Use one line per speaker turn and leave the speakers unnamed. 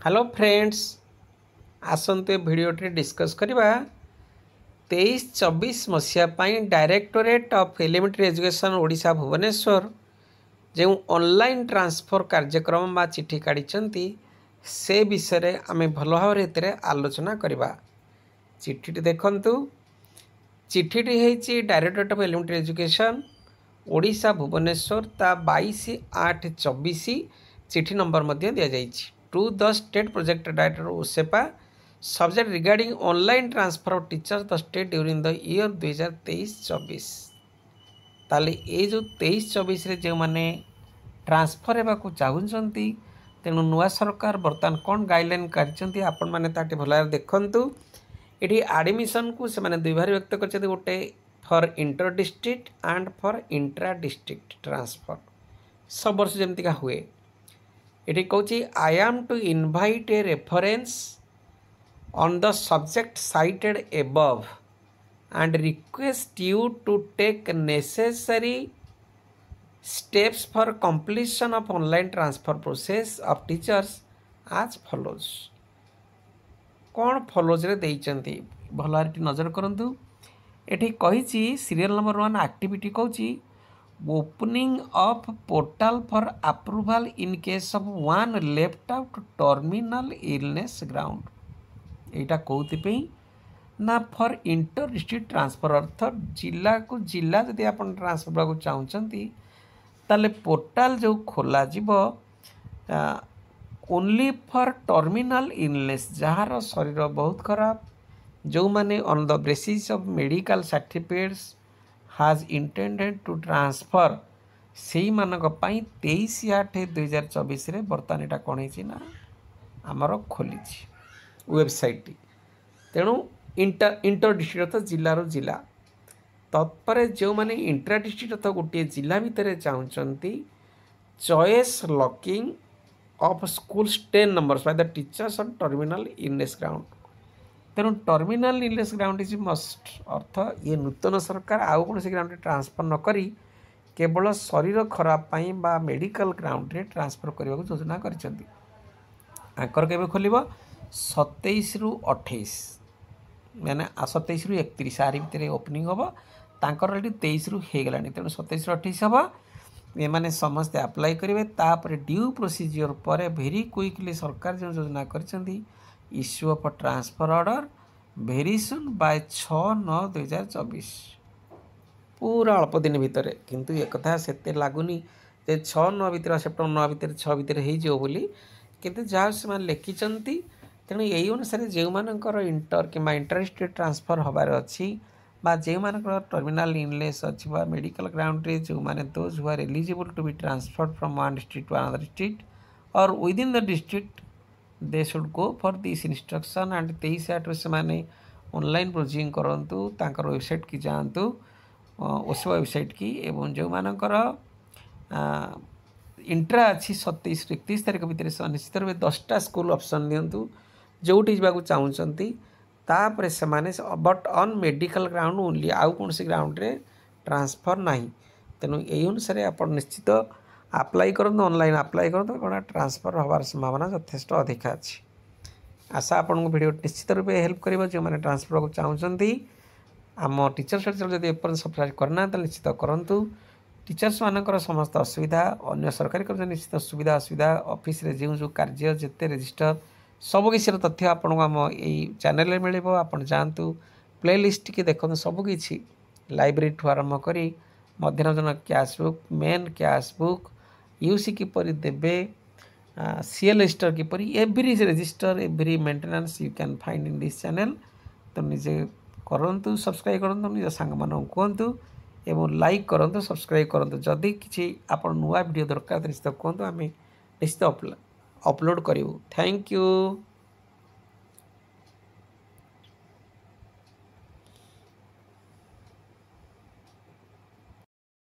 Hello friends, आसंते भिडियोटे discuss करवा 23-24 मसीहा directorate of elementary education Odisha Bhubaneswar जो ऑनलाइन ट्रांसफर कार्यक्रम बा चिठी काढ़ी से विषय आम भल भाव आलोचना करवा। चिठी देखंतु, चिठीटी है directorate of elementary education Odisha Bhubaneswar ता 22/8/24 चिठी नंबर दि जाइए to the state project director OSEPA subject regarding online transfer of teachers the state during the year 2023-24। ताले ये जो 23-24 जो मैंने ट्रांसफर होगा चाहते तेणु नुआ सरकार बर्तमान कौन गाइडलाइन कर आपण मैंने भल देखु। ये आडमिशन को से दुई भार व्यक्त कर गोटे for inter district and for intra district transfer सब वर्ष जमती हुए। ये कहूँ I am to invite a reference on the subject cited above and request you to take necessary steps for completion of online transfer process of teachers as follows. कौन follows रे देइचंती भल नजर करंतु। एठी कहिछि सीरियल नंबर 1 एक्टिविटी कहूँ opening of portal for approval in case of one left out terminal illness ground. यहाँ कौन ना फॉर इंटर डिस्ट्रिक्ट ट्रांसफर अर्थ जिला को जिला जदि आप ट्रांसफर को चाहते ताले पोर्टाल जो खोल only for terminal illness jar शरीर बहुत खराब जो माने on the basis of medical certificates हाज इंटेंडेड टू ट्रांसफर से मानक 23/8/2024 बर्तमान यहाँ कौन है आमर खोली वेबसाइट तेणु इंटर डिस्ट्रिक्ट अर्थ जिलार जिला तत्पर जो मैंने इंट्रा डिस्ट्रिक्ट अर्थ गोटे जिला भितर चाहते choice locking of school 10 numbers by the teachers on terminal illness ground. तेणु terminal illness ground is must अर्थ ये नूतन सरकार आउ कौन ग्राउंड ट्रांसफर न करी केवल शरीर खराब पाई बा मेडिकल ग्राउंड रे ट्रांसफर करने को योजना कर केबे खोलिबो 27 रु 28 मैंने 27 रु 31 आरी भितर ओपनिंग हम तांकर रेडी 23 रु हो गलानी तेणु 27 रु 28 हम ये माने समस्त अप्लाई करेंगे तापर ड्यू प्रोसीजर पर वेरी क्विकली सरकार जो योजना कर issue of transfer order very soon by 6/9/2024 पूरा अल्प दिन भितर किंतु एक कथा से लगुनि 6/9 भितर सेप्टेम्बर 9 भितर 6 भितर हो बोली किंतु जहाँ से लिखिं तेणु यही अनुसार जो मानकर इंटर कि इंटरस्टेट ट्रांसफर हबार अच्छी जो मानकर टर्मिनल इलनेस अच्छी मेडिकल ग्राउंड रे जो माने those who are eligible to be transferred from one district to another district और within the district they should go for this instruction and 23/8 से माने ऑनलाइन ब्राउजिंग करंतु तांकर वेबसाइट की जातु उस वेबसाइट की एवं जो मानकर इंट्रा अच्छी 27-31 तारीख भितर से निश्चित रूप 10टा स्कूल ऑप्शन दिंतु जोटी जावाक चाहते तापर से माने but on medical ground only आउ कौन सी ग्राउंड रे ट्रांसफर नहीं। तेणु यही अनुसार आप निश्चित अप्लाई करते ऑनलाइन अप्लाई करते कौन ट्रांसफर हबार संभावना यथेष्ट अधिक अच्छी। आशा आपको वीडियो निश्चित रूप हेल्प कर जो मैंने ट्रांसफर को चाहते आम टीचर्स जब एपर्यंत सब्सक्राइब करना निश्चित करूँ। टीचर्स मानकर समस्त असुविधा अन्य सरकारी कर्मचारी निश्चित सुविधा असुविधा ऑफिस रे जो कार्य जिते रजिस्टर सबकिसी तथ्य आपको आम यही चैनल मिल आप जातु प्ले लिस्ट की देखते सबकि लाइब्रेरी ठू आरंभ कर मध्याह्न cash book main cash book UC keeper देवे CL register keeper every register every maintenance you can find in this channel. तो निजे करूँ सब्सक्राइब करूँ निज सांग मान कहतु एवं लाइक करूँ सब्सक्राइब करूँ जदि किसी आप नुआ वीडियो दरकार निश्चित कहतु आम निश्चित अपलोड करूँ। Thank you.